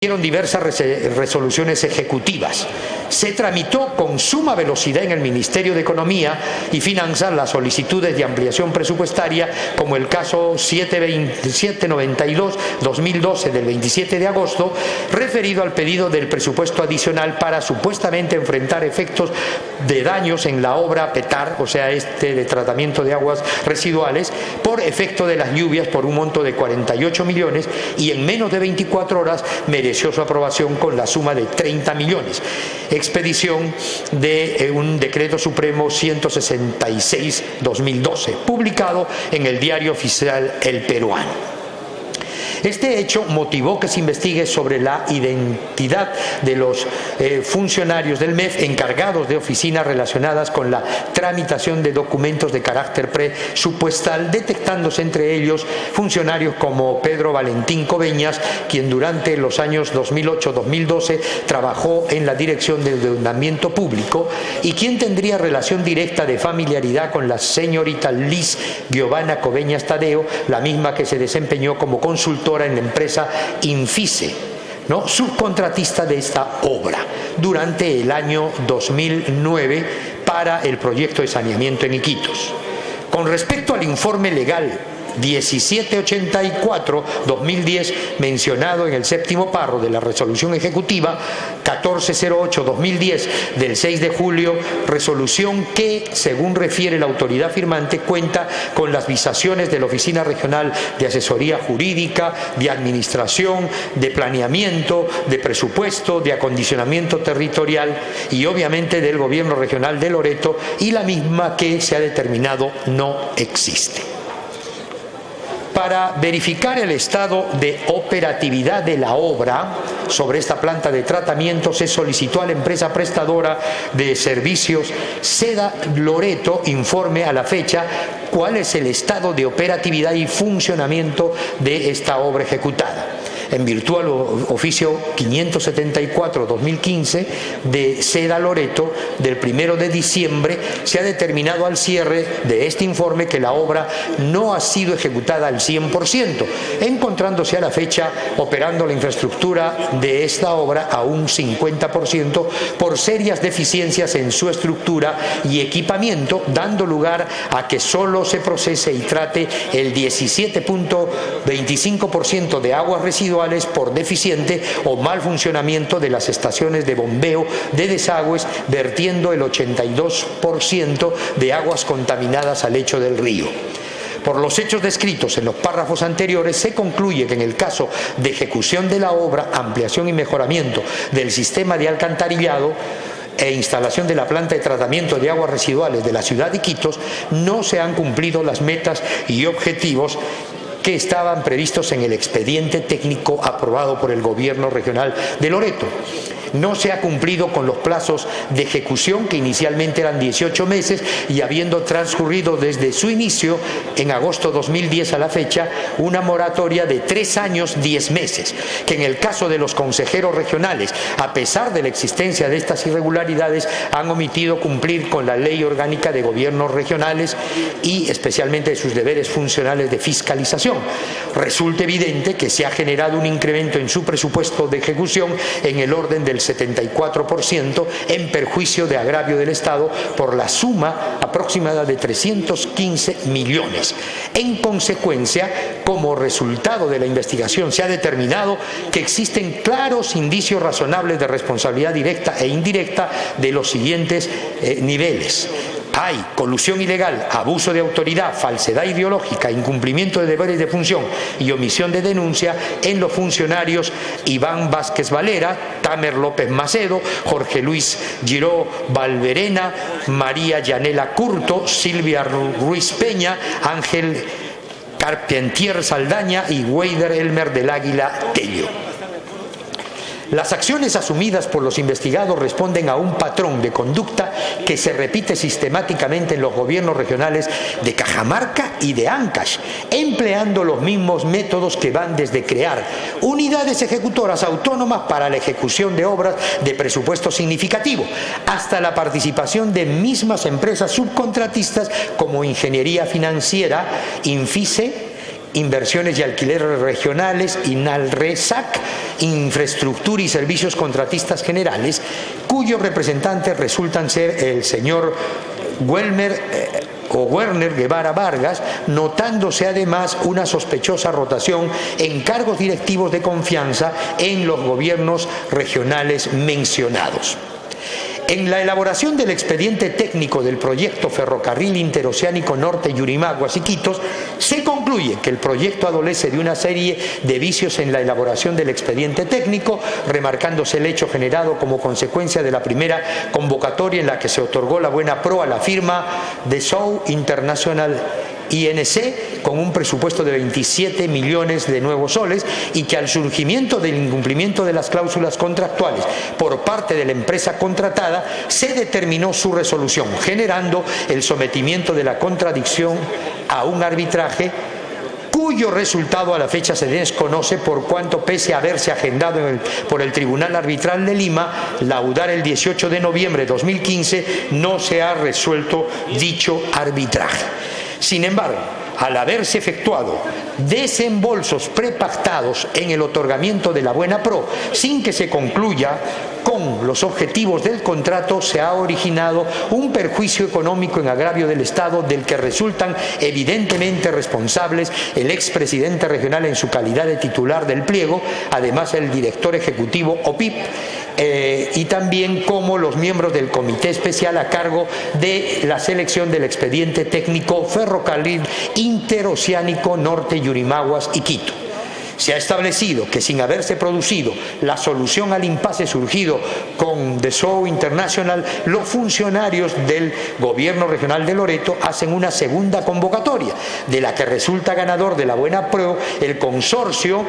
diversas resoluciones ejecutivas. Se tramitó con suma velocidad en el Ministerio de Economía y Finanzas las solicitudes de ampliación presupuestaria, como el caso 792-2012 del 27 de agosto, referido al pedido del presupuesto adicional para supuestamente enfrentar efectos de daños en la obra PETAR, o sea, de tratamiento de aguas residuales, por efecto de las lluvias, por un monto de 48 millones, y en menos de 24 horas mereció su aprobación con la suma de 30 millones. Expedición de un decreto supremo 166-2012, publicado en el Diario Oficial El Peruano. Este hecho motivó que se investigue sobre la identidad de los funcionarios del MEF encargados de oficinas relacionadas con la tramitación de documentos de carácter presupuestal, detectándose entre ellos funcionarios como Pedro Valentín Coveñas, quien durante los años 2008-2012 trabajó en la Dirección de Endeudamiento Público y quien tendría relación directa de familiaridad con la señorita Liz Giovanna Coveñas Tadeo, la misma que se desempeñó como consultora en la empresa Infise, subcontratista de esta obra, durante el año 2009 para el proyecto de saneamiento en Iquitos. Con respecto al informe legal 1784-2010, mencionado en el séptimo párrafo de la resolución ejecutiva 1408-2010 del 6 de julio, resolución que, según refiere la autoridad firmante, cuenta con las visaciones de la Oficina Regional de Asesoría Jurídica, de Administración, de Planeamiento, de Presupuesto, de Acondicionamiento Territorial y obviamente del Gobierno Regional de Loreto, y la misma que se ha determinado no existe. Para verificar el estado de operatividad de la obra sobre esta planta de tratamiento, se solicitó a la empresa prestadora de servicios Seda Loreto informe a la fecha cuál es el estado de operatividad y funcionamiento de esta obra ejecutada. En virtud al oficio 574-2015 de Seda Loreto del 1 de diciembre, se ha determinado al cierre de este informe que la obra no ha sido ejecutada al 100%, encontrándose a la fecha operando la infraestructura de esta obra a un 50% por serias deficiencias en su estructura y equipamiento, dando lugar a que solo se procese y trate el 17.25% de aguas residuales por deficiente o mal funcionamiento de las estaciones de bombeo de desagües, vertiendo el 82% de aguas contaminadas al lecho del río. Por los hechos descritos en los párrafos anteriores, se concluye que en el caso de ejecución de la obra, ampliación y mejoramiento del sistema de alcantarillado e instalación de la planta de tratamiento de aguas residuales de la ciudad de Iquitos, no se han cumplido las metas y objetivos que estaban previstos en el expediente técnico aprobado por el Gobierno Regional de Loreto. No se ha cumplido con los plazos de ejecución, que inicialmente eran 18 meses, y habiendo transcurrido desde su inicio, en agosto 2010 a la fecha, una moratoria de 3 años, 10 meses, que en el caso de los consejeros regionales, a pesar de la existencia de estas irregularidades, han omitido cumplir con la Ley Orgánica de Gobiernos Regionales y especialmente de sus deberes funcionales de fiscalización. Resulta evidente que se ha generado un incremento en su presupuesto de ejecución en el orden del 74%, en perjuicio de agravio del Estado por la suma aproximada de 315 millones. En consecuencia, como resultado de la investigación, se ha determinado que existen claros indicios razonables de responsabilidad directa e indirecta de los siguientes niveles. Hay colusión ilegal, abuso de autoridad, falsedad ideológica, incumplimiento de deberes de función y omisión de denuncia en los funcionarios Iván Vázquez Valera, Tamer López Macedo, Jorge Luis Giró Valverena, María Yanela Curto, Silvia Ruiz Peña, Ángel Carpentier Saldaña y Weider Elmer del Águila Tello. Las acciones asumidas por los investigados responden a un patrón de conducta que se repite sistemáticamente en los gobiernos regionales de Cajamarca y de Ancash, empleando los mismos métodos que van desde crear unidades ejecutoras autónomas para la ejecución de obras de presupuesto significativo, hasta la participación de mismas empresas subcontratistas como Ingeniería Financiera, Infise, Inversiones y Alquileres Regionales, INALRESAC, Infraestructura y Servicios Contratistas Generales, cuyos representantes resultan ser el señor Werner Guevara Vargas, notándose además una sospechosa rotación en cargos directivos de confianza en los gobiernos regionales mencionados. En la elaboración del expediente técnico del proyecto Ferrocarril Interoceánico Norte Yurimaguas-Iquitos, se concluye que el proyecto adolece de una serie de vicios en la elaboración del expediente técnico, remarcándose el hecho generado como consecuencia de la primera convocatoria en la que se otorgó la buena pro a la firma Dassault International INC con un presupuesto de 27 millones de nuevos soles, y que al surgimiento del incumplimiento de las cláusulas contractuales por parte de la empresa contratada se determinó su resolución, generando el sometimiento de la contradicción a un arbitraje cuyo resultado a la fecha se desconoce, por cuanto, pese a haberse agendado por el Tribunal Arbitral de Lima laudar el 18 de noviembre de 2015, no se ha resuelto dicho arbitraje. Sin embargo, al haberse efectuado desembolsos prepactados en el otorgamiento de la buena pro sin que se concluya con los objetivos del contrato, se ha originado un perjuicio económico en agravio del Estado, del que resultan evidentemente responsables el expresidente regional en su calidad de titular del pliego, además el director ejecutivo OPIP, y también como los miembros del comité especial a cargo de la selección del expediente técnico Ferrocarril Interoceánico Norte Yurimaguas-Iquitos. Se ha establecido que, sin haberse producido la solución al impasse surgido con Dassault International, los funcionarios del Gobierno Regional de Loreto hacen una segunda convocatoria, de la que resulta ganador de la buena pro el consorcio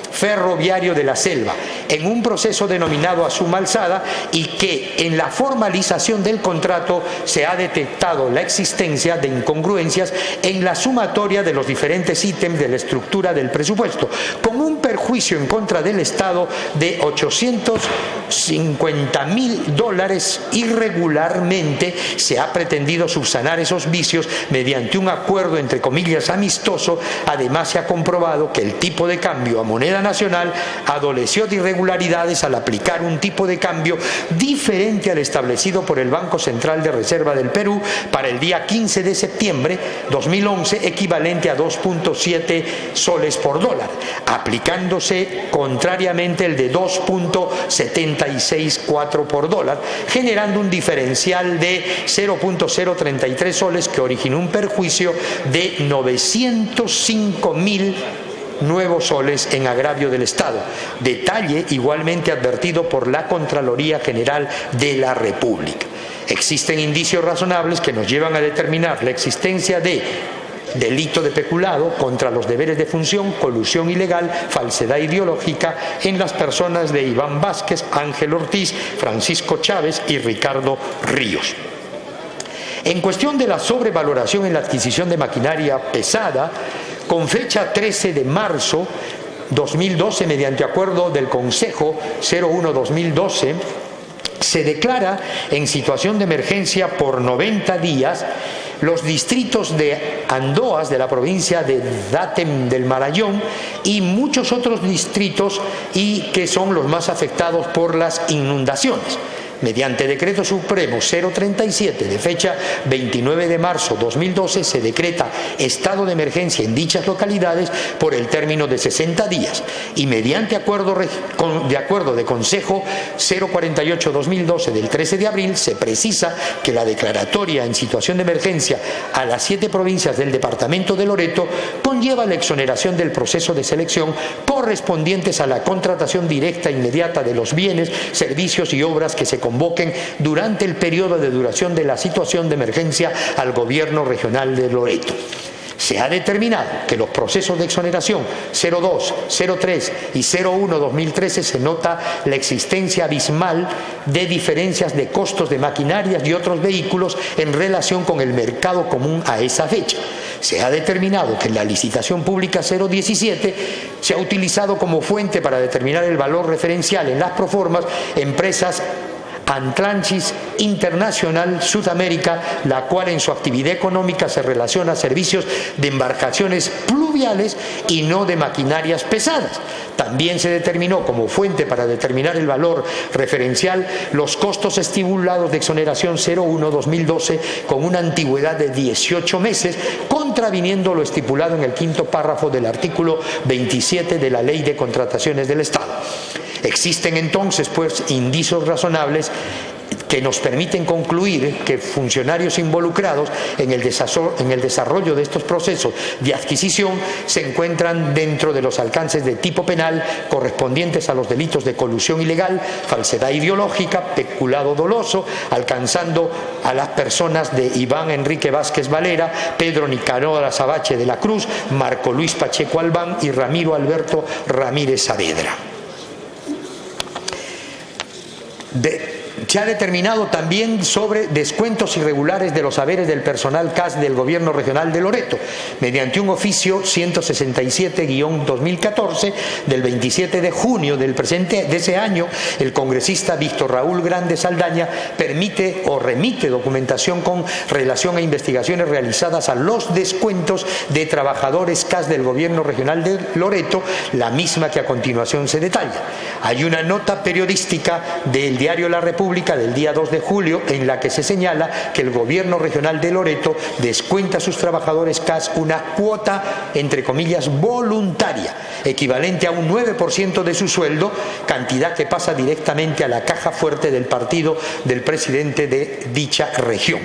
ferroviario de la Selva, en un proceso denominado a suma alzada, y que en la formalización del contrato se ha detectado la existencia de incongruencias en la sumatoria de los diferentes ítems de la estructura del presupuesto, con un perjuicio en contra del Estado de $850.000. Irregularmente se ha pretendido subsanar esos vicios mediante un acuerdo, entre comillas, amistoso. Además, se ha comprobado que el tipo de cambio a moneda nacional adoleció de irregularidades al aplicar un tipo de cambio diferente al establecido por el Banco Central de Reserva del Perú para el día 15 de septiembre 2011, equivalente a 2.7 soles por dólar, aplicándose contrariamente el de 2.764 por dólar, generando un diferencial de 0.033 soles que originó un perjuicio de 905.000 nuevos soles en agravio del Estado, detalle igualmente advertido por la Contraloría General de la República. Existen indicios razonables que nos llevan a determinar la existencia de delito de peculado contra los deberes de función, colusión ilegal, falsedad ideológica en las personas de Iván Vázquez, Ángel Ortiz, Francisco Chávez y Ricardo Ríos. En cuestión de la sobrevaloración en la adquisición de maquinaria pesada, con fecha 13 de marzo 2012, mediante acuerdo del Consejo 01-2012, se declara en situación de emergencia por 90 días los distritos de Andoas, de la provincia de Datem del Marañón, y muchos otros distritos, y que son los más afectados por las inundaciones. Mediante Decreto Supremo 037 de fecha 29 de marzo 2012 se decreta estado de emergencia en dichas localidades por el término de 60 días, y mediante acuerdo de Consejo 048-2012 del 13 de abril se precisa que la declaratoria en situación de emergencia a las 7 provincias del departamento de Loreto conlleva la exoneración del proceso de selección correspondientes a la contratación directa e inmediata de los bienes, servicios y obras que se convoquen durante el periodo de duración de la situación de emergencia al Gobierno Regional de Loreto. Se ha determinado que los procesos de exoneración 02, 03 y 01-2013 se nota la existencia abismal de diferencias de costos de maquinarias y otros vehículos en relación con el mercado común a esa fecha. Se ha determinado que en la licitación pública 017 se ha utilizado como fuente para determinar el valor referencial en las proformas empresas Atlantis Internacional Sudamérica, la cual en su actividad económica se relaciona a servicios de embarcaciones plurianuales fluviales y no de maquinarias pesadas. También se determinó como fuente para determinar el valor referencial los costos estipulados de exoneración 01-2012 con una antigüedad de 18 meses, contraviniendo lo estipulado en el quinto párrafo del artículo 27 de la Ley de Contrataciones del Estado. Existen entonces, pues, indicios razonables que nos permiten concluir que funcionarios involucrados en el desarrollo de estos procesos de adquisición se encuentran dentro de los alcances de tipo penal correspondientes a los delitos de colusión ilegal, falsedad ideológica, peculado doloso, alcanzando a las personas de Iván Enrique Vázquez Valera, Pedro Nicanor Azabache de la Cruz, Marco Luis Pacheco Albán y Ramiro Alberto Ramírez Saavedra. Se ha determinado también sobre descuentos irregulares de los haberes del personal CAS del Gobierno Regional de Loreto, mediante un oficio 167-2014 del 27 de junio de ese año. El congresista Víctor Raúl Grande Saldaña permite o remite documentación con relación a investigaciones realizadas a los descuentos de trabajadores CAS del Gobierno Regional de Loreto, la misma que a continuación se detalla. Hay una nota periodística del diario La República del día 2 de julio en la que se señala que el Gobierno Regional de Loreto descuenta a sus trabajadores CAS una cuota, entre comillas, voluntaria, equivalente a un 9% de su sueldo, cantidad que pasa directamente a la caja fuerte del partido del presidente de dicha región.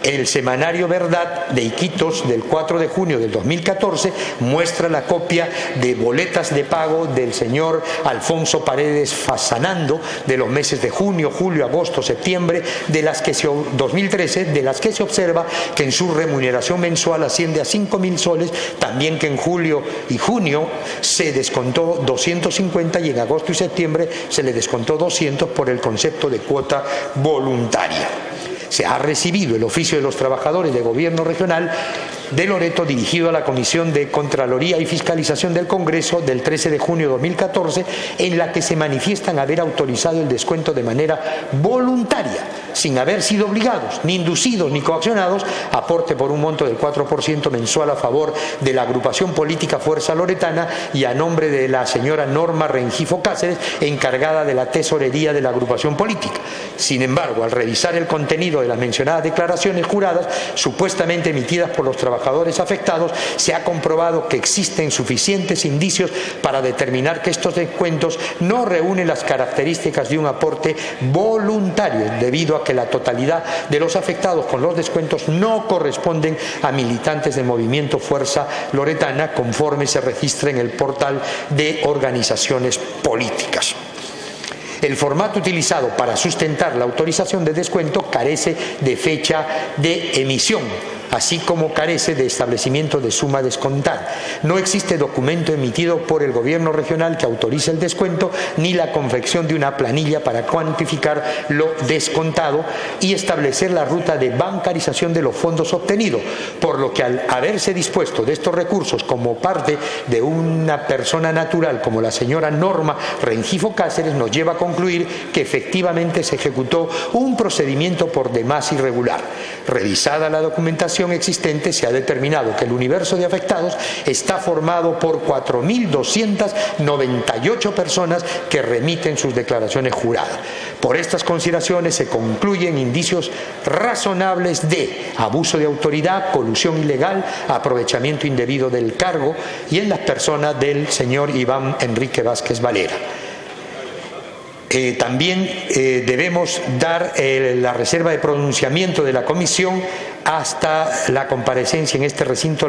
El semanario Verdad de Iquitos del 4 de junio del 2014 muestra la copia de boletas de pago del señor Alfonso Paredes Fasanando de los meses de junio, julio, agosto, septiembre 2013, de las que se observa que en su remuneración mensual asciende a 5.000 soles, también que en julio y junio se descontó 250 y en agosto y septiembre se le descontó 200 por el concepto de cuota voluntaria. Se ha recibido el oficio de los trabajadores de Gobierno Regional de Loreto dirigido a la Comisión de Contraloría y Fiscalización del Congreso del 13 de junio de 2014, en la que se manifiestan haber autorizado el descuento de manera voluntaria, sin haber sido obligados, ni inducidos, ni coaccionados, aporte por un monto del 4% mensual a favor de la agrupación política Fuerza Loretana y a nombre de la señora Norma Rengifo Cáceres, encargada de la tesorería de la agrupación política. Sin embargo, al revisar el contenido de las mencionadas declaraciones juradas, supuestamente emitidas por los trabajadores afectados, se ha comprobado que existen suficientes indicios para determinar que estos descuentos no reúnen las características de un aporte voluntario, debido a que la totalidad de los afectados con los descuentos no corresponden a militantes del movimiento Fuerza Loretana, conforme se registra en el portal de organizaciones políticas. El formato utilizado para sustentar la autorización de descuento carece de fecha de emisión, así como carece de establecimiento de suma a descontar. No existe documento emitido por el Gobierno regional que autorice el descuento, ni la confección de una planilla para cuantificar lo descontado y establecer la ruta de bancarización de los fondos obtenidos, por lo que al haberse dispuesto de estos recursos como parte de una persona natural como la señora Norma Rengifo Cáceres, nos lleva a concluir que efectivamente se ejecutó un procedimiento por demás irregular. Revisada la documentación existente, se ha determinado que el universo de afectados está formado por 4.298 personas que remiten sus declaraciones juradas. Por estas consideraciones se concluyen indicios razonables de abuso de autoridad, colusión ilegal, aprovechamiento indebido del cargo y en las personas del señor Iván Enrique Vázquez Valera. También debemos dar la reserva de pronunciamiento de la comisión hasta la comparecencia en este recinto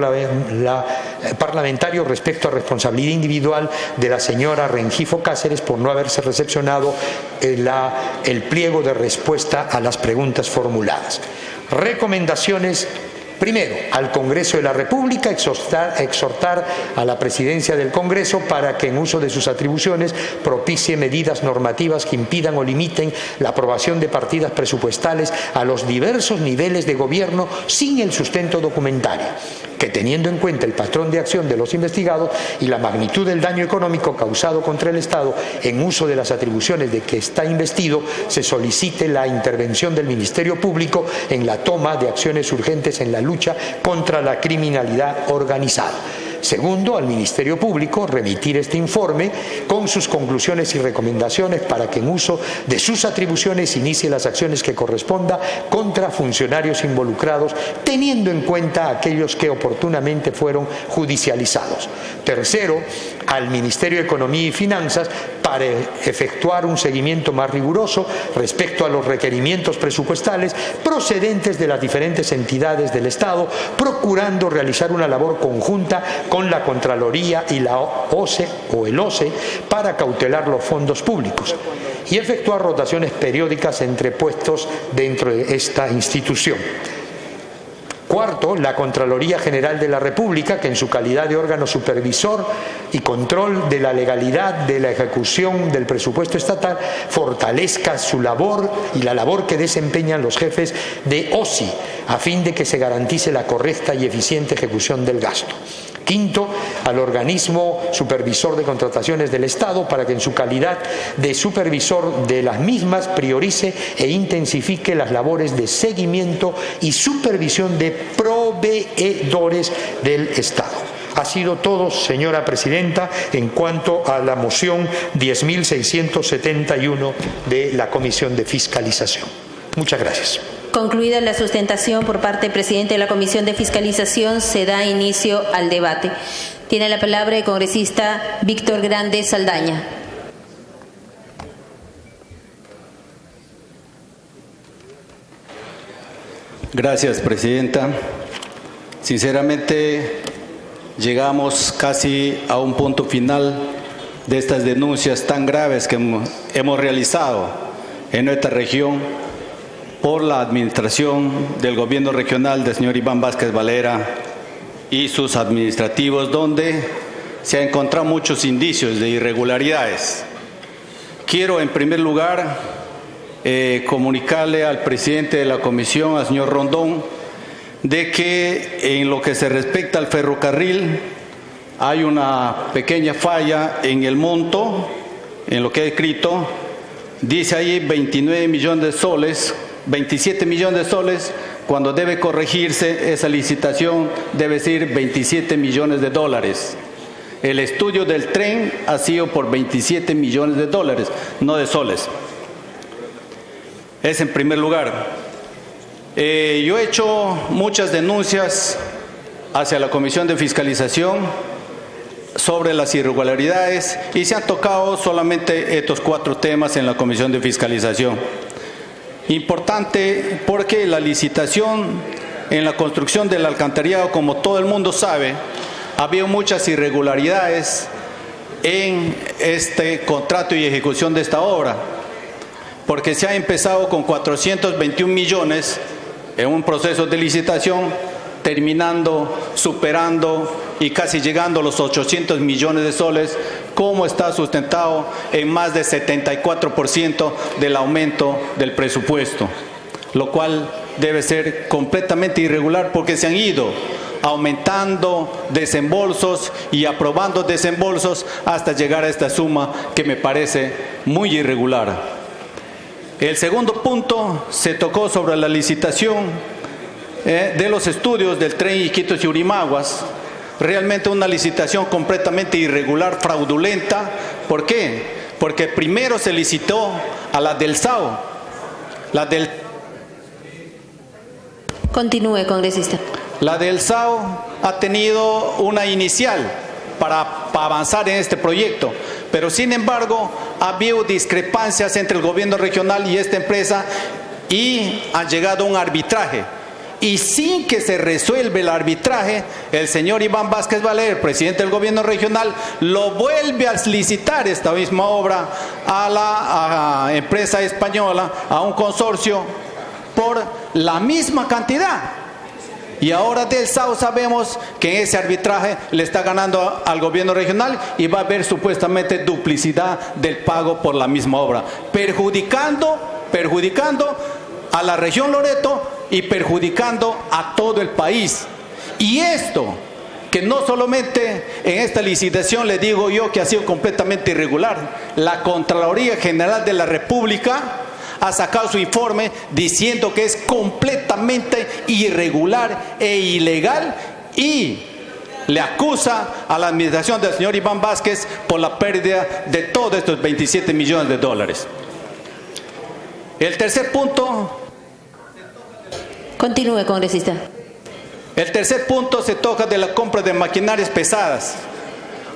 parlamentario respecto a responsabilidad individual de la señora Rengifo Cáceres por no haberse recepcionado el pliego de respuesta a las preguntas formuladas. Recomendaciones. Primero, al Congreso de la República exhortar a la Presidencia del Congreso para que en uso de sus atribuciones propicie medidas normativas que impidan o limiten la aprobación de partidas presupuestales a los diversos niveles de gobierno sin el sustento documentario, que teniendo en cuenta el patrón de acción de los investigados y la magnitud del daño económico causado contra el Estado en uso de las atribuciones de que está investido, se solicite la intervención del Ministerio Público en la toma de acciones urgentes en la lucha contra la criminalidad organizada. Segundo, al Ministerio Público remitir este informe con sus conclusiones y recomendaciones para que en uso de sus atribuciones inicie las acciones que corresponda contra funcionarios involucrados, teniendo en cuenta aquellos que oportunamente fueron judicializados. Tercero, al Ministerio de Economía y Finanzas para efectuar un seguimiento más riguroso respecto a los requerimientos presupuestales procedentes de las diferentes entidades del Estado, procurando realizar una labor conjunta con la Contraloría y la OCE o el OCE para cautelar los fondos públicos y efectuar rotaciones periódicas entre puestos dentro de esta institución. Cuarto, la Contraloría General de la República, que en su calidad de órgano supervisor y control de la legalidad de la ejecución del presupuesto estatal, fortalezca su labor y la labor que desempeñan los jefes de OSI, a fin de que se garantice la correcta y eficiente ejecución del gasto. Quinto, al organismo supervisor de contrataciones del Estado para que en su calidad de supervisor de las mismas priorice e intensifique las labores de seguimiento y supervisión de proveedores del Estado. Ha sido todo, señora presidenta, en cuanto a la moción 10.671 de la Comisión de Fiscalización. Muchas gracias. Concluida la sustentación por parte del presidente de la Comisión de Fiscalización, se da inicio al debate. Tiene la palabra el congresista Víctor Grande Saldaña. Gracias, presidenta. Sinceramente, llegamos casi a un punto final de estas denuncias tan graves que hemos realizado en nuestra región por la administración del gobierno regional del señor Iván Vázquez Valera y sus administrativos, donde se han encontrado muchos indicios de irregularidades. Quiero, en primer lugar, comunicarle al presidente de la comisión, al señor Rondón, de que en lo que se respecta al ferrocarril hay una pequeña falla en el monto, en lo que he escrito. Dice ahí 29 millones de soles, 27 millones de soles, cuando debe corregirse esa licitación debe ser 27 millones de dólares. El estudio del tren ha sido por 27 millones de dólares, no de soles. Es en primer lugar. Yo he hecho muchas denuncias hacia la Comisión de Fiscalización sobre las irregularidades y se han tocado solamente estos 4 temas en la Comisión de Fiscalización. Importante porque la licitación en la construcción del alcantarillado, como todo el mundo sabe, había muchas irregularidades en este contrato y ejecución de esta obra, porque se ha empezado con 421 millones en un proceso de licitación, terminando, superando y casi llegando a los 800 millones de soles, como está sustentado en más de 74% del aumento del presupuesto, lo cual debe ser completamente irregular porque se han ido aumentando desembolsos y aprobando desembolsos hasta llegar a esta suma que me parece muy irregular. El segundo punto se tocó sobre la licitación de los estudios del tren Iquitos y Urimaguas. Realmente una licitación completamente irregular, fraudulenta. ¿Por qué? Porque primero se licitó a la del SAO. Continúe, congresista. La del SAO ha tenido una inicial para avanzar en este proyecto, pero sin embargo ha habido discrepancias entre el gobierno regional y esta empresa y han llegado a un arbitraje. Y sin que se resuelva el arbitraje, el señor Iván Vázquez Valera, el presidente del gobierno regional, lo vuelve a licitar esta misma obra a la empresa española, a un consorcio, por la misma cantidad. Y ahora del SAO sabemos que en ese arbitraje le está ganando al gobierno regional y va a haber supuestamente duplicidad del pago por la misma obra, perjudicando a la región Loreto y perjudicando a todo el país. Y esto, que no solamente en esta licitación le digo yo que ha sido completamente irregular, la Contraloría General de la República ha sacado su informe diciendo que es completamente irregular e ilegal y le acusa a la administración del señor Iván Vázquez por la pérdida de todos estos 27 millones de dólares. El tercer punto. Continúe, congresista. El tercer punto se toca de la compra de maquinarias pesadas.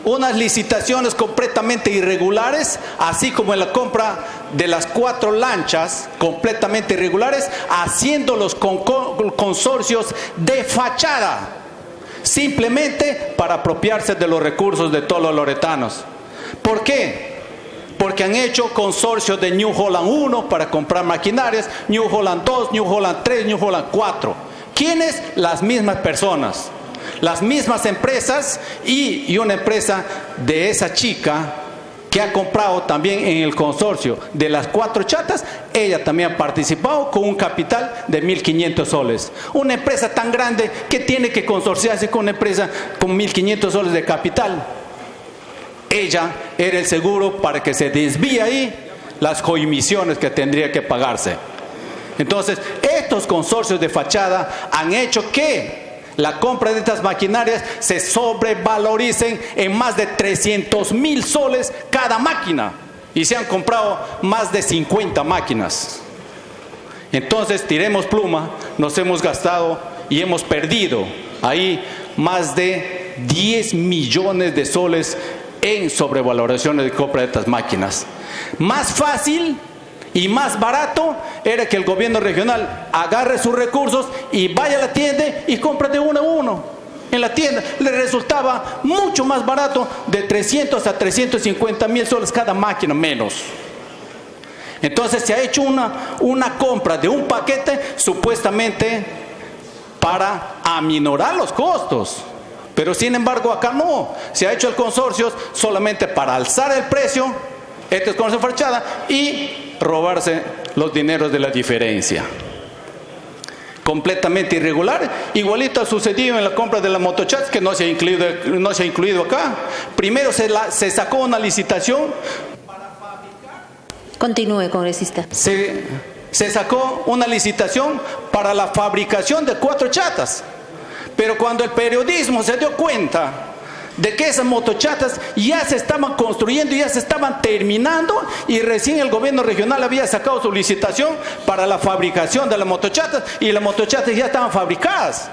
Unas licitaciones completamente irregulares, así como en la compra de las 4 lanchas completamente irregulares, haciendo los consorcios de fachada, simplemente para apropiarse de los recursos de todos los loretanos. ¿Por qué? Porque han hecho consorcios de New Holland 1 para comprar maquinarias, New Holland 2, New Holland 3, New Holland 4. ¿Quiénes? Las mismas personas, las mismas empresas y una empresa de esa chica que ha comprado también en el consorcio de las 4 chatas. Ella también ha participado con un capital de 1.500 soles. Una empresa tan grande que tiene que consorciarse con una empresa con 1.500 soles de capital. Ella era el seguro para que se desvíe ahí las comisiones que tendría que pagarse. Entonces, estos consorcios de fachada han hecho que la compra de estas maquinarias se sobrevaloricen en más de 300.000 soles cada máquina. Y se han comprado más de 50 máquinas. Entonces, tiremos pluma, nos hemos gastado y hemos perdido ahí más de 10 millones de soles en sobrevaloraciones de compra de estas máquinas. Más fácil y más barato era que el gobierno regional agarre sus recursos y vaya a la tienda y compre de uno a uno. En la tienda le resultaba mucho más barato, de 300 a 350.000 soles cada máquina menos. Entonces se ha hecho una compra de un paquete supuestamente para aminorar los costos. Pero sin embargo acá no, se ha hecho el consorcio solamente para alzar el precio, este es consorcio de fachada, y robarse los dineros de la diferencia. Completamente irregular, igualito ha sucedido en la compra de la motochats, que no se ha incluido acá. Primero se sacó una licitación para fabricar. Continúe, congresista. Se sacó una licitación para la fabricación de 4 chatas. Pero cuando el periodismo se dio cuenta de que esas motochatas ya se estaban construyendo, ya se estaban terminando, y recién el gobierno regional había sacado su licitación para la fabricación de las motochatas, y las motochatas ya estaban fabricadas.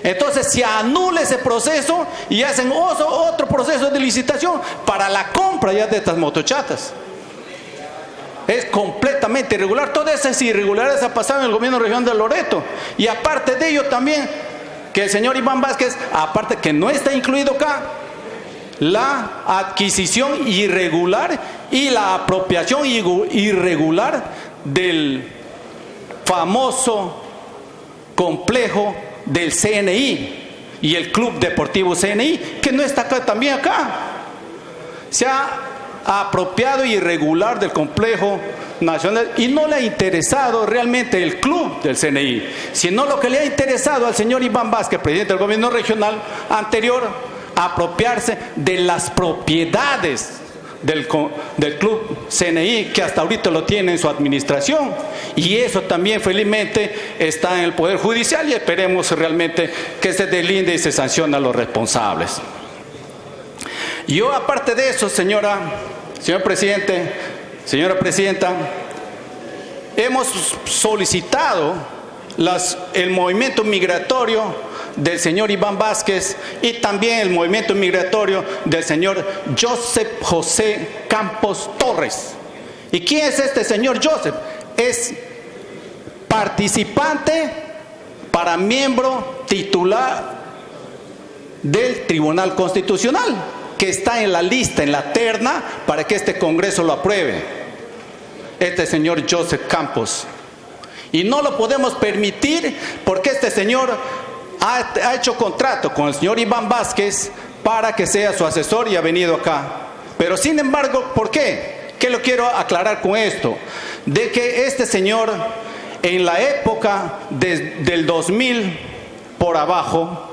Entonces se anula ese proceso y hacen otro proceso de licitación para la compra ya de estas motochatas. Es completamente irregular. Todas esas irregularidades han pasado en el gobierno regional de Loreto. Y aparte de ello también, que el señor Iván Vázquez, aparte que no está incluido acá, la adquisición irregular y la apropiación irregular del famoso complejo del CNI y el Club Deportivo CNI, que no está acá, también acá. Se ha apropiado irregular del complejo nacional y no le ha interesado realmente el club del CNI, sino lo que le ha interesado al señor Iván Vázquez, presidente del gobierno regional anterior, apropiarse de las propiedades del club CNI, que hasta ahorita lo tiene en su administración, y eso también felizmente está en el Poder Judicial, y esperemos realmente que se deslinde y se sancione a los responsables. Yo, aparte de eso, señor presidente, señora presidenta, hemos solicitado el movimiento migratorio del señor Iván Vázquez y también el movimiento migratorio del señor Joseph José Campos Torres. ¿Y quién es este señor Joseph? Es participante para miembro titular del Tribunal Constitucional, que está en la lista, en la terna, para que este Congreso lo apruebe. Este señor Joseph Campos. Y no lo podemos permitir porque este señor ha hecho contrato con el señor Iván Vázquez para que sea su asesor y ha venido acá. Pero sin embargo, ¿por qué? ¿Qué lo quiero aclarar con esto? De que este señor, en la época del 2000 por abajo,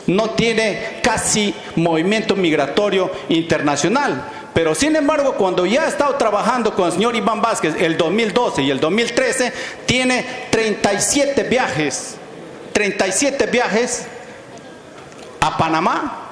no tiene casi movimiento migratorio internacional. Pero sin embargo, cuando ya ha estado trabajando con el señor Iván Vázquez el 2012 y el 2013, tiene 37 viajes a Panamá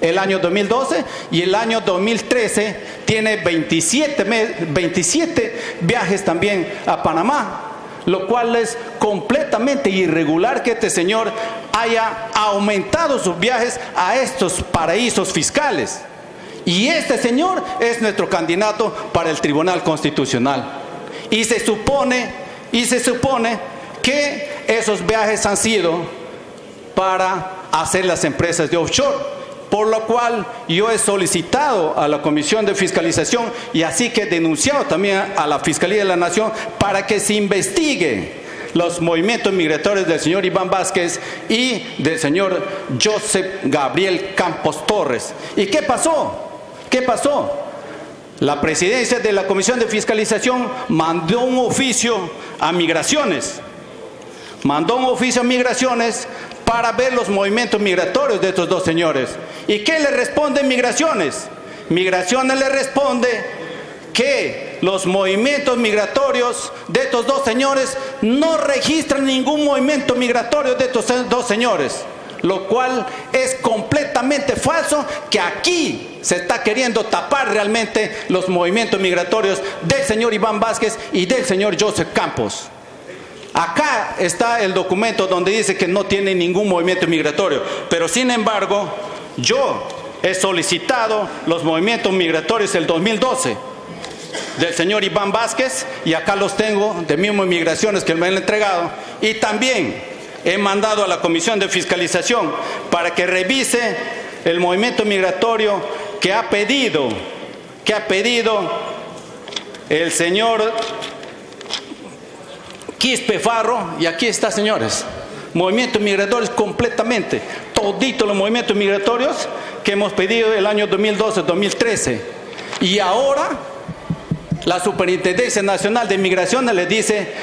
el año 2012 y el año 2013 tiene 27 viajes también a Panamá, lo cual es completamente irregular que este señor haya aumentado sus viajes a estos paraísos fiscales. Y este señor es nuestro candidato para el Tribunal Constitucional. Y se supone que esos viajes han sido para hacer las empresas de offshore. Por lo cual yo he solicitado a la Comisión de Fiscalización y así que he denunciado también a la Fiscalía de la Nación para que se investigue los movimientos migratorios del señor Iván Vázquez y del señor Joseph Gabriel Campos Torres. ¿Y qué pasó? ¿Qué pasó? La presidencia de la Comisión de Fiscalización mandó un oficio a Migraciones. Para ver los movimientos migratorios de estos dos señores. ¿Y qué le responde Migraciones? Migraciones le responde que los movimientos migratorios de estos dos señores no registran ningún movimiento migratorio de estos dos señores, lo cual es completamente falso, que aquí se está queriendo tapar realmente los movimientos migratorios del señor Iván Vázquez y del señor Joseph Campos. Acá está el documento donde dice que no tiene ningún movimiento migratorio, pero sin embargo yo he solicitado los movimientos migratorios del 2012 del señor Iván Vázquez y acá los tengo de mismo Migraciones que me han entregado, y también he mandado a la Comisión de Fiscalización para que revise el movimiento migratorio que ha pedido el señor Quispe Farro, y aquí está, señores, movimientos migratorios completamente, todito los movimientos migratorios que hemos pedido el año 2012-2013. Y ahora la Superintendencia Nacional de Migraciones le dice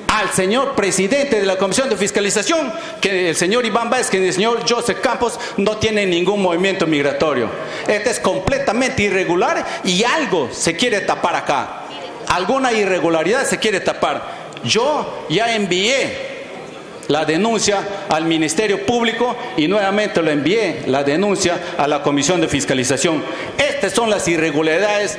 al señor presidente de la Comisión de Fiscalización que el señor Iván Vázquez y el señor Joseph Campos no tienen ningún movimiento migratorio. Este es completamente irregular y algo se quiere tapar acá. Alguna irregularidad se quiere tapar. Yo ya envié la denuncia al Ministerio Público y nuevamente lo envié la denuncia a la Comisión de Fiscalización. Estas son las irregularidades.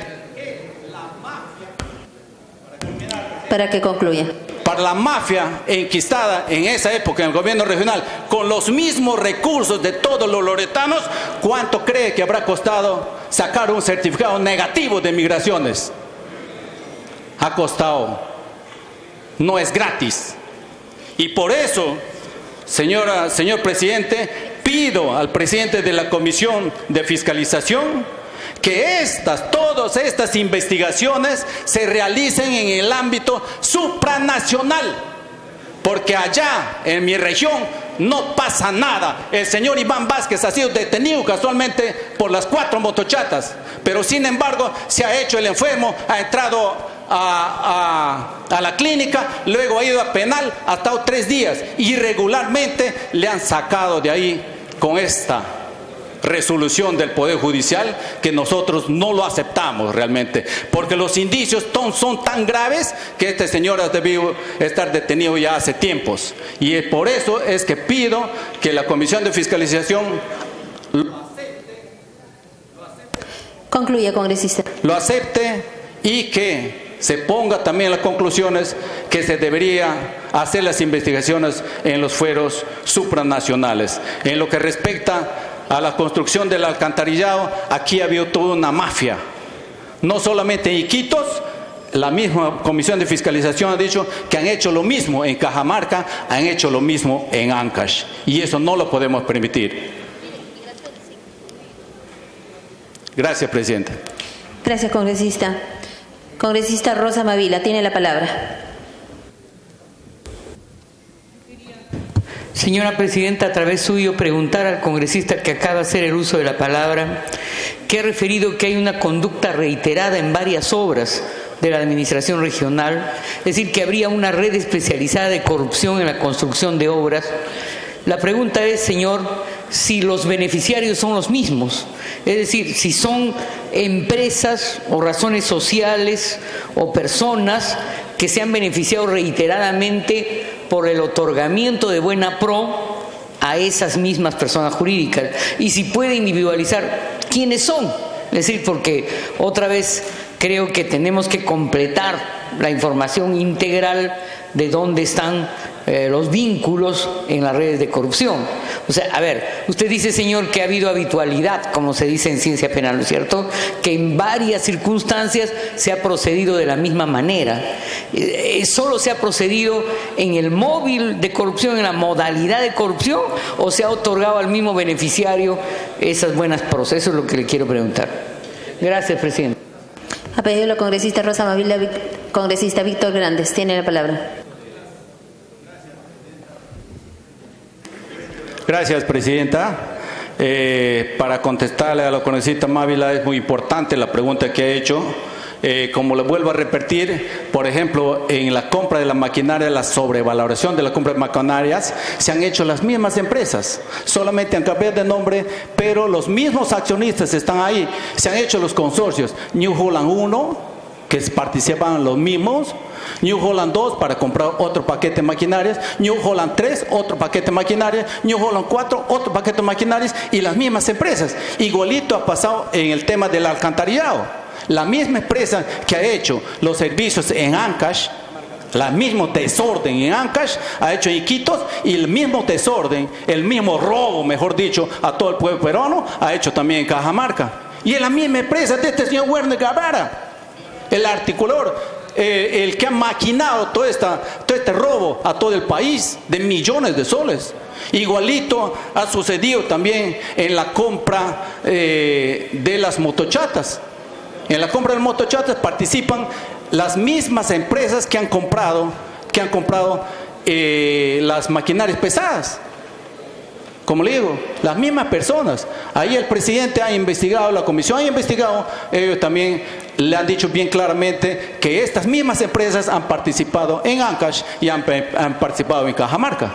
Para que concluya. Para la mafia enquistada en esa época en el gobierno regional, con los mismos recursos de todos los loretanos, ¿cuánto cree que habrá costado sacar un certificado negativo de Migraciones? Ha costado. No es gratis. Y por eso, señor presidente, pido al presidente de la Comisión de Fiscalización que todas estas investigaciones se realicen en el ámbito supranacional, porque allá en mi región no pasa nada. El señor Iván Vázquez ha sido detenido casualmente por las 4 motochatas, pero sin embargo se ha hecho el enfermo, ha entrado a la clínica, luego ha ido a penal, ha estado 3 días, irregularmente le han sacado de ahí con esta resolución del Poder Judicial, que nosotros no lo aceptamos realmente, porque los indicios son tan graves que este señor ha debido estar detenido ya hace tiempos, y por eso es que pido que la Comisión de Fiscalización concluya, congresista. Lo acepte y que se ponga también las conclusiones que se debería hacer las investigaciones en los fueros supranacionales. En lo que respecta a la construcción del alcantarillado, aquí ha habido toda una mafia, no solamente en Iquitos. La misma Comisión de Fiscalización ha dicho que han hecho lo mismo en Cajamarca, han hecho lo mismo en Ancash, y eso no lo podemos permitir. Gracias, presidente. Gracias, congresista. Congresista Rosa Mavila, tiene la palabra. Señora Presidenta, a través suyo preguntar al congresista que acaba de hacer el uso de la palabra, que ha referido que hay una conducta reiterada en varias obras de la administración regional, es decir, que habría una red especializada de corrupción en la construcción de obras. La pregunta es, señor, si los beneficiarios son los mismos, es decir, si son empresas o razones sociales o personas que se han beneficiado reiteradamente por el otorgamiento de buena pro a esas mismas personas jurídicas y si puede individualizar quiénes son. Es decir, porque otra vez creo que tenemos que completar la información integral de dónde están los vínculos en las redes de corrupción. O sea, a ver, usted dice, señor, que ha habido habitualidad, como se dice en ciencia penal, ¿no es cierto?, que en varias circunstancias se ha procedido de la misma manera. ¿Solo se ha procedido en el móvil de corrupción, en la modalidad de corrupción, o se ha otorgado al mismo beneficiario esas buenas procesos? Eso es lo que le quiero preguntar. Gracias, presidente. Ha pedido la congresista Rosa Mavila, congresista Víctor Grandes. Tiene la palabra. Gracias, presidenta. Para contestarle a la congresista Mávila, es muy importante la pregunta que ha hecho. Como le vuelvo a repetir, por ejemplo, en la compra de la maquinaria, la sobrevaloración de la compra de maquinarias, se han hecho las mismas empresas, solamente han cambiado de nombre, pero los mismos accionistas están ahí. Se han hecho los consorcios, New Holland 1, que participan los mismos, New Holland 2 para comprar otro paquete de maquinarias, New Holland 3 otro paquete de maquinarias, New Holland 4 otro paquete de maquinarias y las mismas empresas. Igualito ha pasado en el tema del alcantarillado. La misma empresa que ha hecho los servicios en Ancash, el mismo desorden en Ancash ha hecho en Iquitos, y el mismo desorden, el mismo robo, mejor dicho, a todo el pueblo peruano ha hecho también en Cajamarca. Y es la misma empresa de este señor Werner Guevara, el articulador, el que ha maquinado todo este robo a todo el país de millones de soles. Igualito ha sucedido también en la compra de las motochatas. En la compra de las motochatas participan las mismas empresas que han comprado las maquinarias pesadas. Como le digo, las mismas personas. Ahí el presidente ha investigado, la comisión ha investigado, ellos también le han dicho bien claramente que estas mismas empresas han participado en Ancash y han participado en Cajamarca.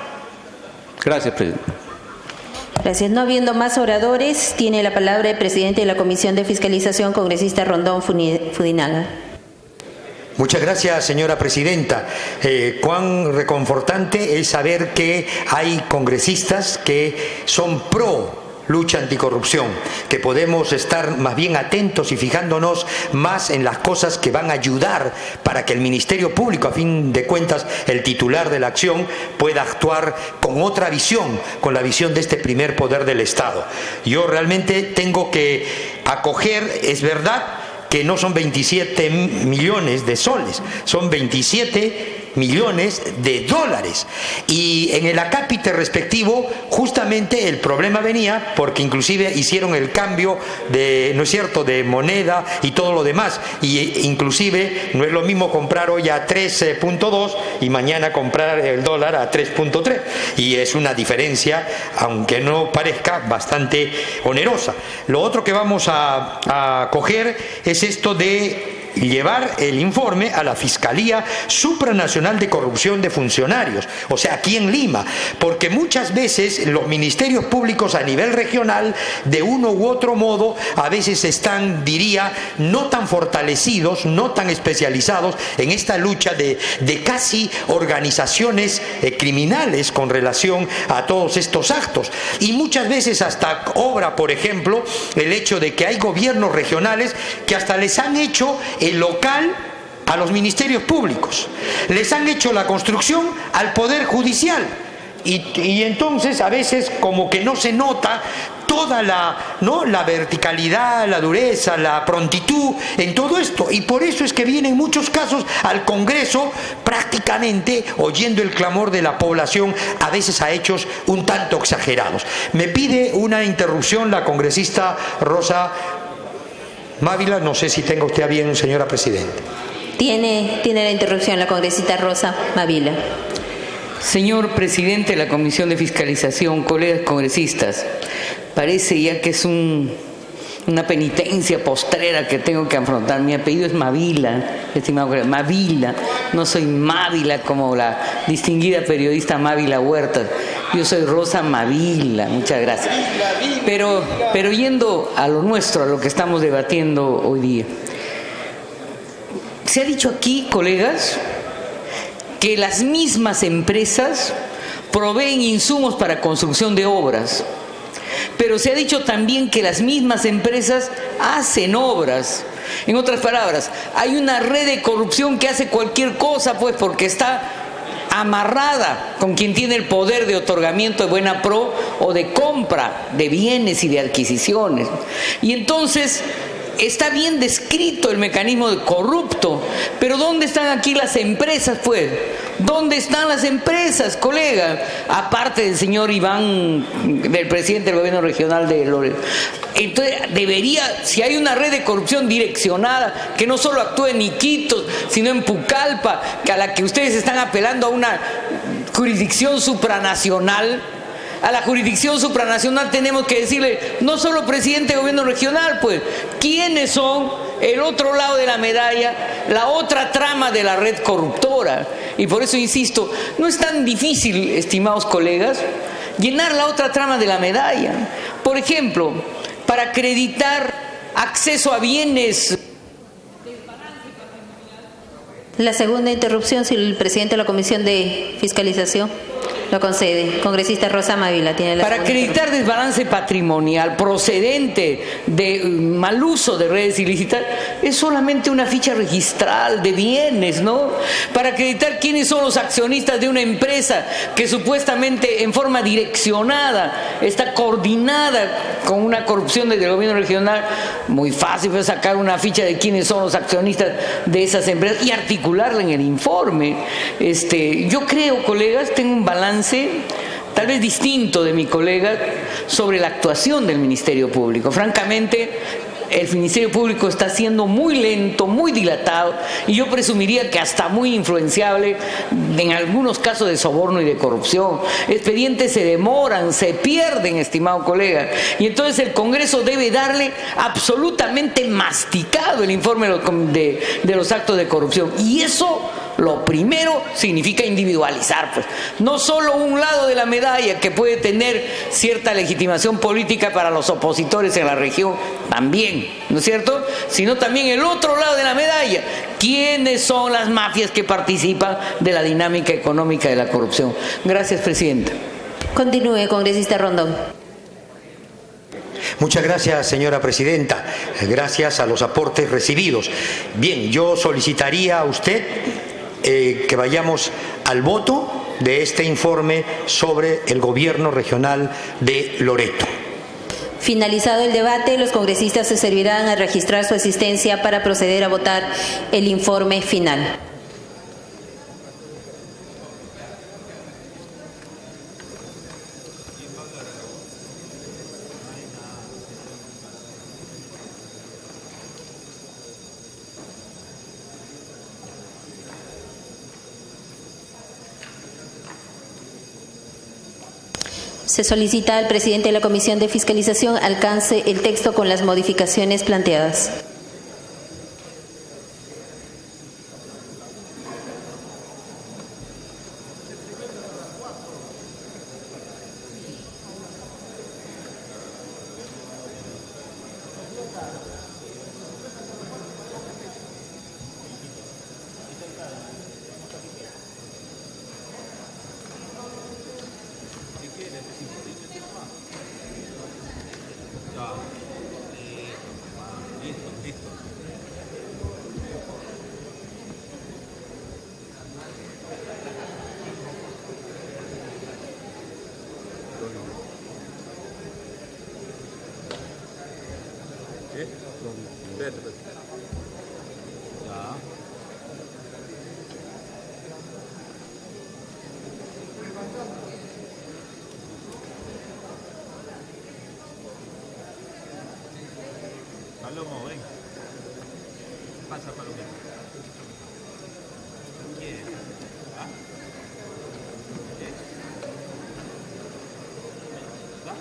Gracias, presidente. Gracias. No habiendo más oradores, tiene la palabra el presidente de la Comisión de Fiscalización, congresista Rondón Fudinaga. Muchas gracias, señora presidenta. Cuán reconfortante es saber que hay congresistas que son pro lucha anticorrupción, que podemos estar más bien atentos y fijándonos más en las cosas que van a ayudar para que el Ministerio Público, a fin de cuentas, el titular de la acción, pueda actuar con otra visión, con la visión de este primer poder del Estado. Yo realmente tengo que acoger, es verdad, que no son 27 millones de soles, son 27 millones de dólares. Y en el acápite respectivo, justamente el problema venía porque inclusive hicieron el cambio de, ¿no es cierto?, de moneda y todo lo demás. Y inclusive no es lo mismo comprar hoy a 3.2 y mañana comprar el dólar a 3.3. Y es una diferencia, aunque no parezca, bastante onerosa. Lo otro que vamos a coger es esto de llevar el informe a la Fiscalía Supranacional de Corrupción de Funcionarios, o sea, aquí en Lima, porque muchas veces los ministerios públicos a nivel regional, de uno u otro modo, a veces están, diría, no tan fortalecidos, no tan especializados en esta lucha de casi organizaciones criminales con relación a todos estos actos. Y muchas veces hasta obra, por ejemplo, el hecho de que hay gobiernos regionales que hasta les han hecho el local a los ministerios públicos, les han hecho la construcción al Poder Judicial y entonces a veces como que no se nota toda la verticalidad, la dureza, la prontitud en todo esto, y por eso es que vienen muchos casos al Congreso prácticamente oyendo el clamor de la población, a veces a hechos un tanto exagerados. Me pide una interrupción la congresista Rosa Mávila, no sé si tenga usted a bien, señora presidenta. Tiene la interrupción la congresista Rosa Mávila. Señor presidente de la Comisión de Fiscalización, colegas congresistas, parece ya que es una penitencia postrera que tengo que afrontar. Mi apellido es Mávila, estimado colega, Mávila, no soy Mávila como la distinguida periodista Mávila Huertas. Yo soy Rosa Mávila, muchas gracias. Pero yendo a lo nuestro, a lo que estamos debatiendo hoy día. Se ha dicho aquí, colegas, que las mismas empresas proveen insumos para construcción de obras. Pero se ha dicho también que las mismas empresas hacen obras. En otras palabras, hay una red de corrupción que hace cualquier cosa, pues, porque está amarrada con quien tiene el poder de otorgamiento de buena pro o de compra de bienes y de adquisiciones. Y entonces está bien descrito el mecanismo de corrupto, pero ¿dónde están aquí las empresas, pues? ¿Dónde están las empresas, colega? Aparte del señor Iván, del presidente del gobierno regional de Loreto. Entonces, debería, si hay una red de corrupción direccionada, que no solo actúe en Iquitos, sino en Pucallpa, que a la que ustedes están apelando a una jurisdicción supranacional. A la jurisdicción supranacional tenemos que decirle, no solo presidente de gobierno regional, pues, ¿quiénes son el otro lado de la medalla, la otra trama de la red corruptora? Y por eso insisto, no es tan difícil, estimados colegas, llenar la otra trama de la medalla. Por ejemplo, para acreditar acceso a bienes. La segunda interrupción, si el presidente de la Comisión de Fiscalización lo concede. Congresista Rosa Mávila tiene la Para acreditar desbalance patrimonial procedente de mal uso de redes ilícitas, es solamente una ficha registral de bienes, ¿no? Para acreditar quiénes son los accionistas de una empresa que supuestamente en forma direccionada está coordinada con una corrupción desde el gobierno regional, muy fácil fue sacar una ficha de quiénes son los accionistas de esas empresas y articularla en el informe. Yo creo, colegas, tengo un balance tal vez distinto de mi colega sobre la actuación del Ministerio Público. Francamente, el Ministerio Público está siendo muy lento, muy dilatado, y yo presumiría que hasta muy influenciable en algunos casos de soborno y de corrupción. Expedientes se demoran, se pierden, estimado colega, y entonces el Congreso debe darle absolutamente masticado el informe de los actos de corrupción, y eso lo primero significa individualizar, pues. No solo un lado de la medalla que puede tener cierta legitimación política para los opositores en la región, también, ¿no es cierto? Sino también el otro lado de la medalla. ¿Quiénes son las mafias que participan de la dinámica económica de la corrupción? Gracias, presidenta. Continúe, congresista Rondón. Muchas gracias, señora presidenta. Gracias a los aportes recibidos. Bien, yo solicitaría a usted que vayamos al voto de este informe sobre el gobierno regional de Loreto. Finalizado el debate, los congresistas se servirán a registrar su asistencia para proceder a votar el informe final. Se solicita al presidente de la Comisión de Fiscalización alcance el texto con las modificaciones planteadas. Palomo, ven. Pasa, Palomito. ¿Qué? ¿Ah? ¿Qué? ¿Va?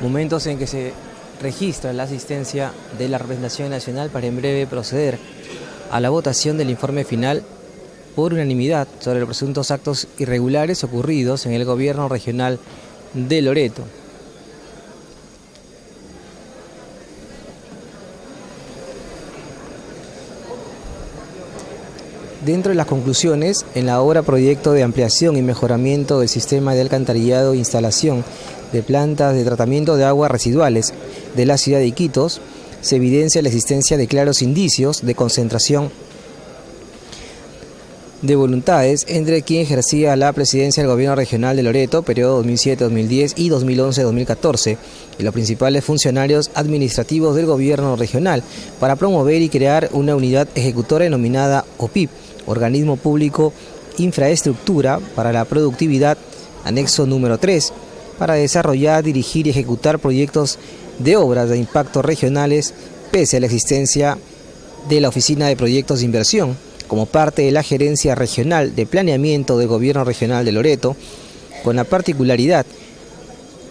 momentos en que se registra la asistencia de la representación nacional para en breve proceder a la votación del informe final por unanimidad sobre los presuntos actos irregulares ocurridos en el gobierno regional de Loreto. Dentro de las conclusiones, en la obra proyecto de ampliación y mejoramiento del sistema de alcantarillado e instalación de plantas de tratamiento de aguas residuales de la ciudad de Iquitos, se evidencia la existencia de claros indicios de concentración de voluntades entre quien ejercía la presidencia del gobierno regional de Loreto, periodo 2007-2010 y 2011-2014, y los principales funcionarios administrativos del gobierno regional, para promover y crear una unidad ejecutora denominada OPIP, Organismo Público Infraestructura para la Productividad, anexo número 3, para desarrollar, dirigir y ejecutar proyectos de obras de impacto regionales, pese a la existencia de la Oficina de Proyectos de Inversión, como parte de la Gerencia Regional de Planeamiento del Gobierno Regional de Loreto, con la particularidad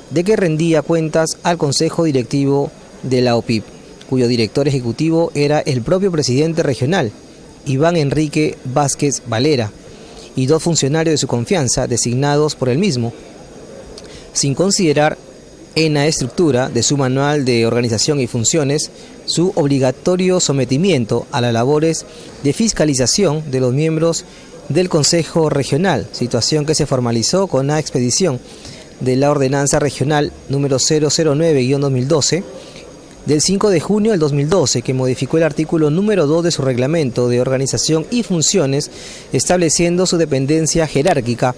de que rendía cuentas al Consejo Directivo de la OPIP, cuyo director ejecutivo era el propio presidente regional, Iván Enrique Vázquez Valera, y 2 funcionarios de su confianza designados por él mismo, sin considerar en la estructura de su manual de organización y funciones su obligatorio sometimiento a las labores de fiscalización de los miembros del Consejo Regional, situación que se formalizó con la expedición de la Ordenanza Regional número 009-2012 del 5 de junio del 2012, que modificó el artículo número 2 de su reglamento de organización y funciones, estableciendo su dependencia jerárquica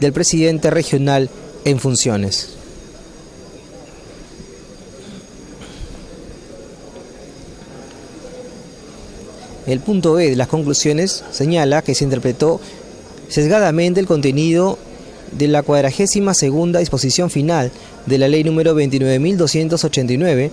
del presidente regional en funciones. El punto B de las conclusiones señala que se interpretó sesgadamente el contenido de la 42ª disposición final de la ley número 29.289,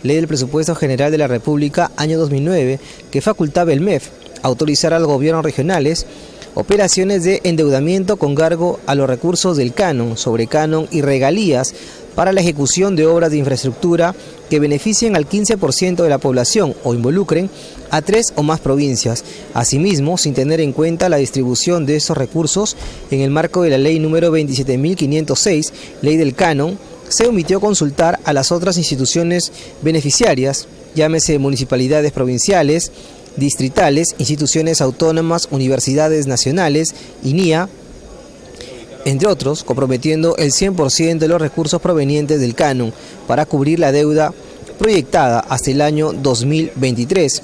ley del Presupuesto General de la República, año 2009, que facultaba el MEF a autorizar a los gobiernos regionales operaciones de endeudamiento con cargo a los recursos del canon, sobrecanon y regalías para la ejecución de obras de infraestructura que beneficien al 15% de la población o involucren a 3 o más provincias. Asimismo, sin tener en cuenta la distribución de esos recursos en el marco de la ley número 27.506, ley del canon, se omitió consultar a las otras instituciones beneficiarias, llámese municipalidades provinciales, distritales, instituciones autónomas, universidades nacionales, INIA, entre otros, comprometiendo el 100% de los recursos provenientes del canon para cubrir la deuda proyectada hasta el año 2023,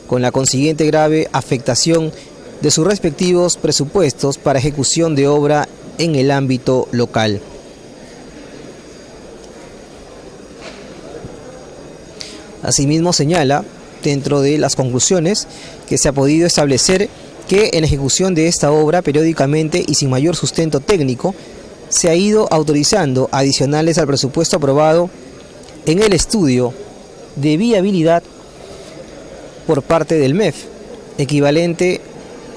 con la consiguiente grave afectación de sus respectivos presupuestos para ejecución de obra en el ámbito local. Asimismo señala, dentro de las conclusiones, que se ha podido establecer que en la ejecución de esta obra, periódicamente y sin mayor sustento técnico, se ha ido autorizando adicionales al presupuesto aprobado en el estudio de viabilidad por parte del MEF, equivalente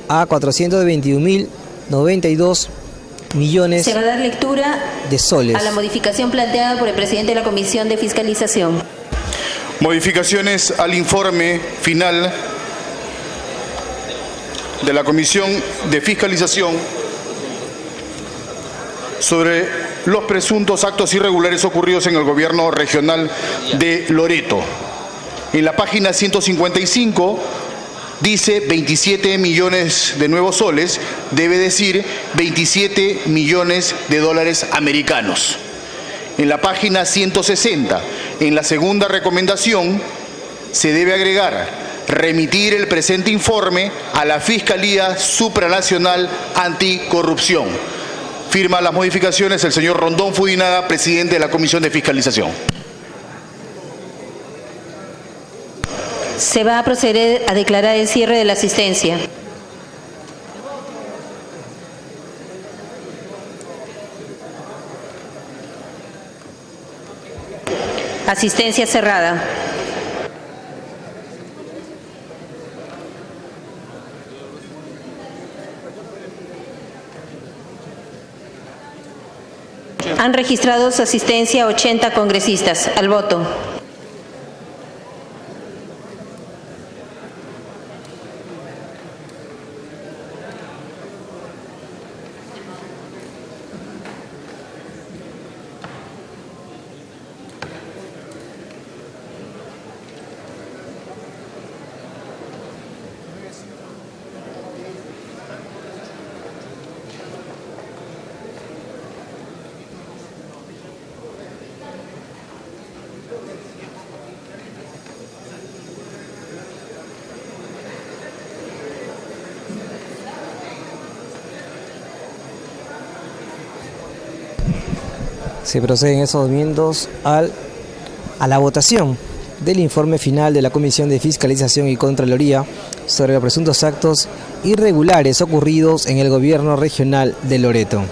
a 421.092 millones Se va a dar lectura de soles. a la modificación planteada por el presidente de la Comisión de Fiscalización. Modificaciones al informe final de la Comisión de Fiscalización sobre los presuntos actos irregulares ocurridos en el gobierno regional de Loreto. En la página 155 dice 27 millones de nuevos soles, debe decir 27 millones de dólares americanos. En la página 160, en la segunda recomendación, se debe agregar: remitir el presente informe a la Fiscalía Supranacional Anticorrupción. Firma las modificaciones el señor Rondón Fudinaga, presidente de la Comisión de Fiscalización. Se va a proceder a declarar el cierre de la asistencia. Asistencia cerrada. Han registrado su asistencia 80 congresistas. Al voto. Se procede en esos momentos a la votación del informe final de la Comisión de Fiscalización y Contraloría sobre los presuntos actos irregulares ocurridos en el Gobierno Regional de Loreto.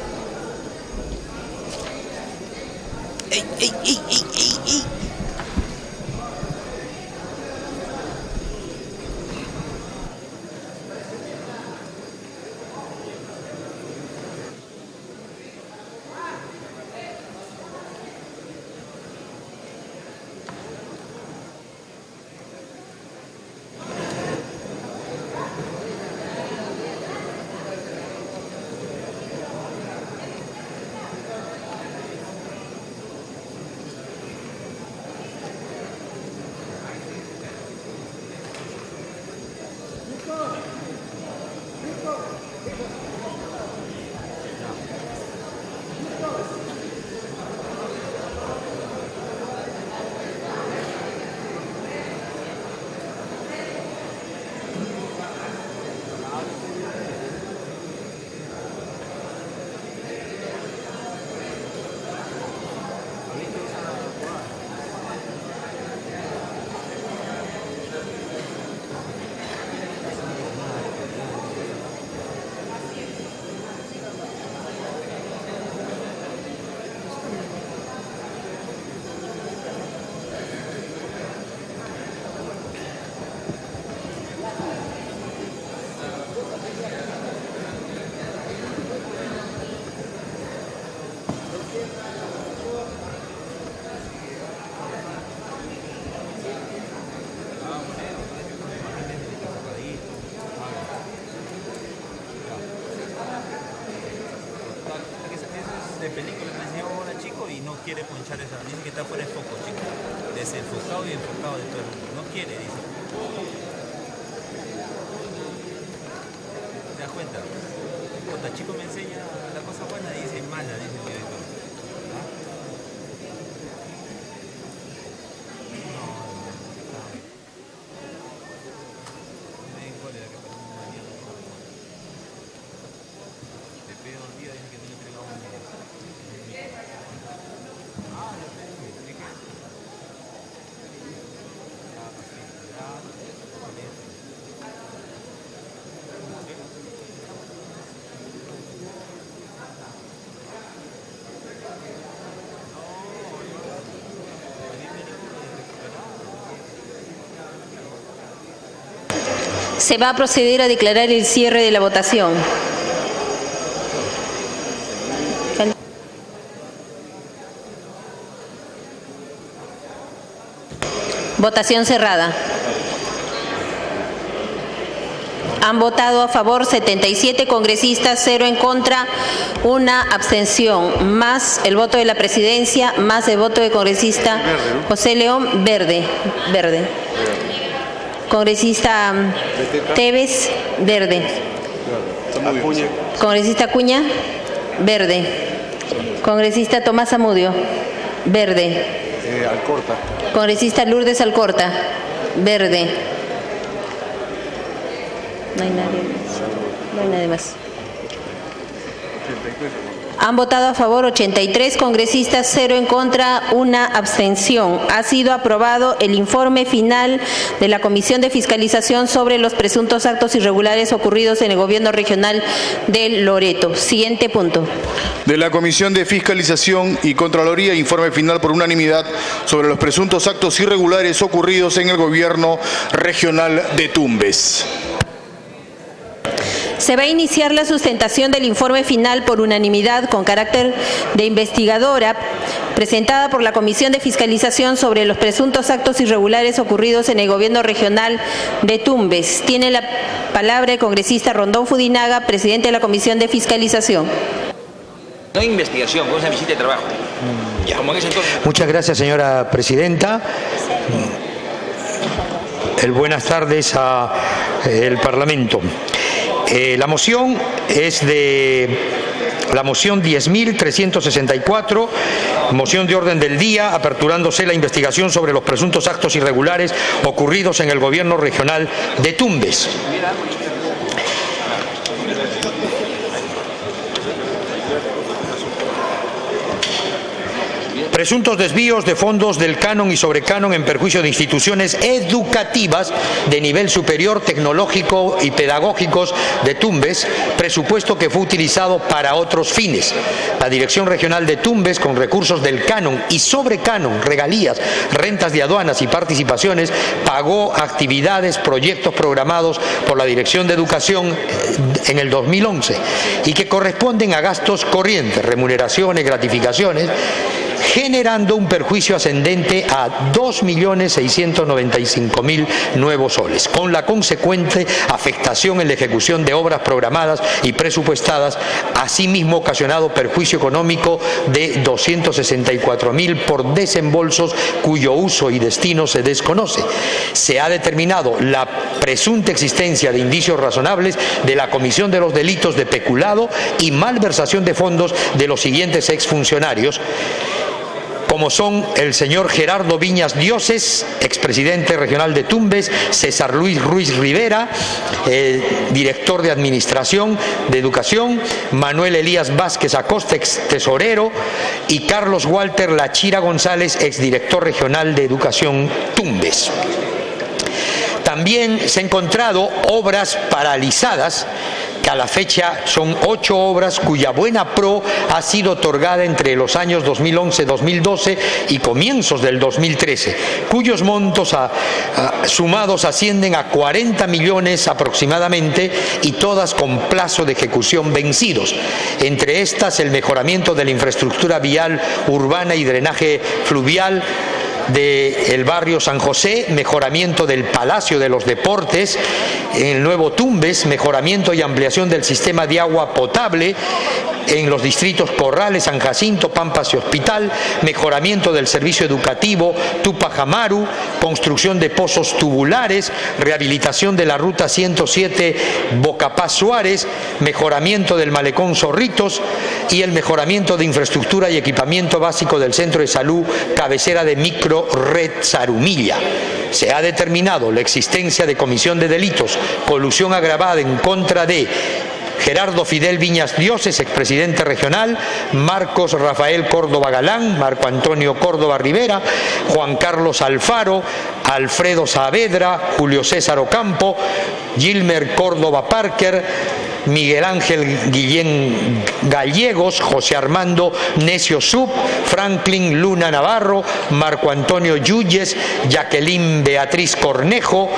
De película me enseñó ahora chico y no quiere ponchar esa, dice que está fuera de foco, chico, desenfocado y enfocado de todo el mundo, no quiere, dice. ¿Te das cuenta? Cuando el chico me enseña la cosa buena, dice mala, dice el director. Me di cólera que parece una mierda. Te pido un día, dice que no le entrega un día. Se va a proceder a declarar el cierre de la votación. Votación cerrada. Han votado a favor 77 congresistas, 0 en contra, 1 abstención, más el voto de la presidencia, más el voto del congresista José León, verde. Congresista Tevez, verde. Congresista Acuña, verde. Congresista Tomás Zamudio, verde. Alcorta. Congresista Lourdes Alcorta, verde. No hay nadie más. No hay nadie más. Han votado a favor 83 congresistas, 0 en contra, 1 abstención. Ha sido aprobado el informe final de la Comisión de Fiscalización sobre los presuntos actos irregulares ocurridos en el Gobierno Regional de Loreto. Siguiente punto. De la Comisión de Fiscalización y Contraloría, informe final por unanimidad sobre los presuntos actos irregulares ocurridos en el Gobierno Regional de Tumbes. Se va a iniciar la sustentación del informe final por unanimidad con carácter de investigadora presentada por la Comisión de Fiscalización sobre los presuntos actos irregulares ocurridos en el Gobierno Regional de Tumbes. Tiene la palabra el congresista Rondón Fudinaga, presidente de la Comisión de Fiscalización. No hay investigación, es una visita de trabajo. Como en ese entonces... Muchas gracias, señora presidenta. Buenas tardes al Parlamento. La moción es de la moción 10.364, moción de orden del día, aperturándose la investigación sobre los presuntos actos irregulares ocurridos en el Gobierno Regional de Tumbes. Presuntos desvíos de fondos del canon y sobrecanon en perjuicio de instituciones educativas de nivel superior, tecnológico y pedagógicos de Tumbes, presupuesto que fue utilizado para otros fines. La Dirección Regional de Tumbes, con recursos del canon y sobrecanon, regalías, rentas de aduanas y participaciones, pagó actividades, proyectos programados por la Dirección de Educación en el 2011 y que corresponden a gastos corrientes, remuneraciones, gratificaciones, generando un perjuicio ascendente a 2.695.000 nuevos soles, con la consecuente afectación en la ejecución de obras programadas y presupuestadas, asimismo ocasionado perjuicio económico de 264.000 por desembolsos cuyo uso y destino se desconoce. Se ha determinado la presunta existencia de indicios razonables de la comisión de los delitos de peculado y malversación de fondos de los siguientes exfuncionarios, como son el señor Gerardo Viñas Dioses, expresidente regional de Tumbes, César Luis Ruiz Rivera, director de Administración de Educación, Manuel Elías Vázquez Acosta, ex tesorero, y Carlos Walter Lachira González, exdirector regional de Educación Tumbes. También se han encontrado obras paralizadas, que a la fecha son 8 obras cuya buena pro ha sido otorgada entre los años 2011-2012 y comienzos del 2013, cuyos montos sumados ascienden a 40 millones aproximadamente y todas con plazo de ejecución vencidos. Entre estas, el mejoramiento de la infraestructura vial urbana y drenaje fluvial del barrio San José, mejoramiento del Palacio de los Deportes en el Nuevo Tumbes, mejoramiento y ampliación del sistema de agua potable en los distritos Corrales, San Jacinto, Pampas y Hospital, mejoramiento del servicio educativo Tupac Amaru, construcción de pozos tubulares, rehabilitación de la ruta 107 Bocapaz Suárez, mejoramiento del malecón Zorritos y el mejoramiento de infraestructura y equipamiento básico del Centro de Salud Cabecera de Micro Red Zarumilla. Se ha determinado la existencia de comisión de delitos, colusión agravada en contra de Gerardo Fidel Viñas Dioses, expresidente regional, Marcos Rafael Córdoba Galán, Marco Antonio Córdoba Rivera, Juan Carlos Alfaro, Alfredo Saavedra, Julio César Ocampo, Gilmer Córdoba Parker, Miguel Ángel Guillén Gallegos, José Armando Necio Sub, Franklin Luna Navarro, Marco Antonio Yuyes, Jacqueline Beatriz Cornejo,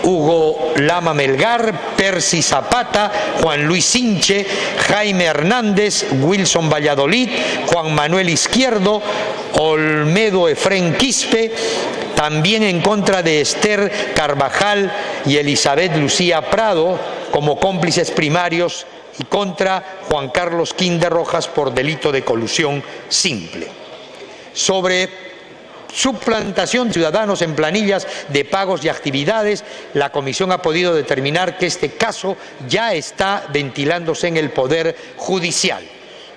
Hugo Lama Melgar, Percy Zapata, Juan Luis Sinche, Jaime Hernández, Wilson Valladolid, Juan Manuel Izquierdo, Olmedo Efrén Quispe, también en contra de Esther Carvajal y Elizabeth Lucía Prado como cómplices primarios y contra Juan Carlos Quinde Rojas por delito de colusión simple. Sobre suplantación de ciudadanos en planillas de pagos y actividades, la Comisión ha podido determinar que este caso ya está ventilándose en el Poder Judicial.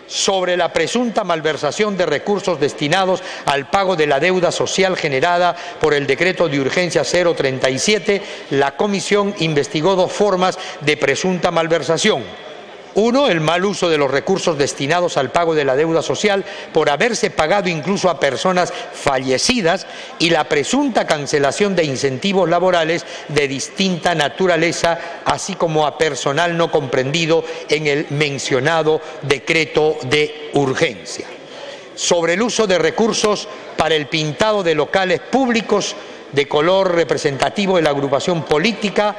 Sobre la presunta malversación de recursos destinados al pago de la deuda social generada por el decreto de urgencia 037, la Comisión investigó 2 formas de presunta malversación. 1, el mal uso de los recursos destinados al pago de la deuda social por haberse pagado incluso a personas fallecidas, y la presunta cancelación de incentivos laborales de distinta naturaleza, así como a personal no comprendido en el mencionado decreto de urgencia. Sobre el uso de recursos para el pintado de locales públicos de color representativo de la agrupación política,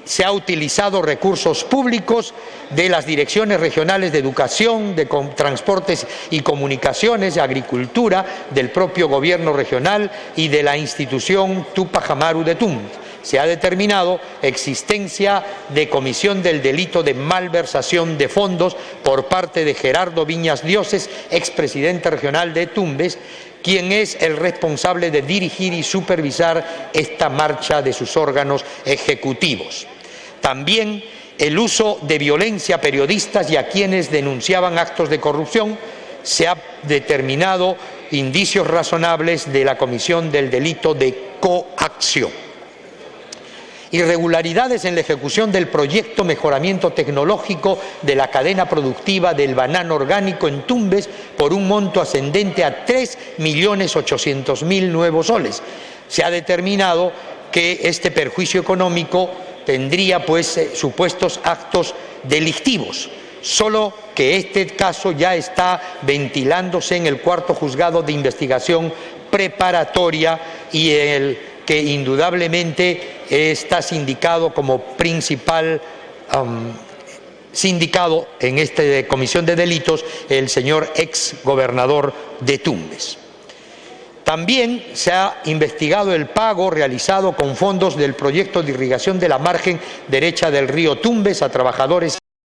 se ha utilizado recursos públicos de las direcciones regionales de educación, de transportes y comunicaciones, de agricultura, del propio gobierno regional y de la institución Tupac Amaru de Tumbes. Se ha determinado existencia de comisión del delito de malversación de fondos por parte de Gerardo Viñas Dioses, expresidente regional de Tumbes, quien es el responsable de dirigir y supervisar esta marcha de sus órganos ejecutivos. También el uso de violencia a periodistas y a quienes denunciaban actos de corrupción. Se ha determinado indicios razonables de la comisión del delito de coacción. Irregularidades en la ejecución del proyecto Mejoramiento Tecnológico de la cadena productiva del banano orgánico en Tumbes por un monto ascendente a 3.800.000 nuevos soles. Se ha determinado que este perjuicio económico tendría supuestos actos delictivos, solo que este caso ya está ventilándose en el cuarto juzgado de investigación preparatoria y el que indudablemente está sindicado como principal sindicado en esta comisión de delitos el señor ex gobernador de Tumbes. También se ha investigado el pago realizado con fondos del proyecto de irrigación de la margen derecha del río Tumbes a trabajadores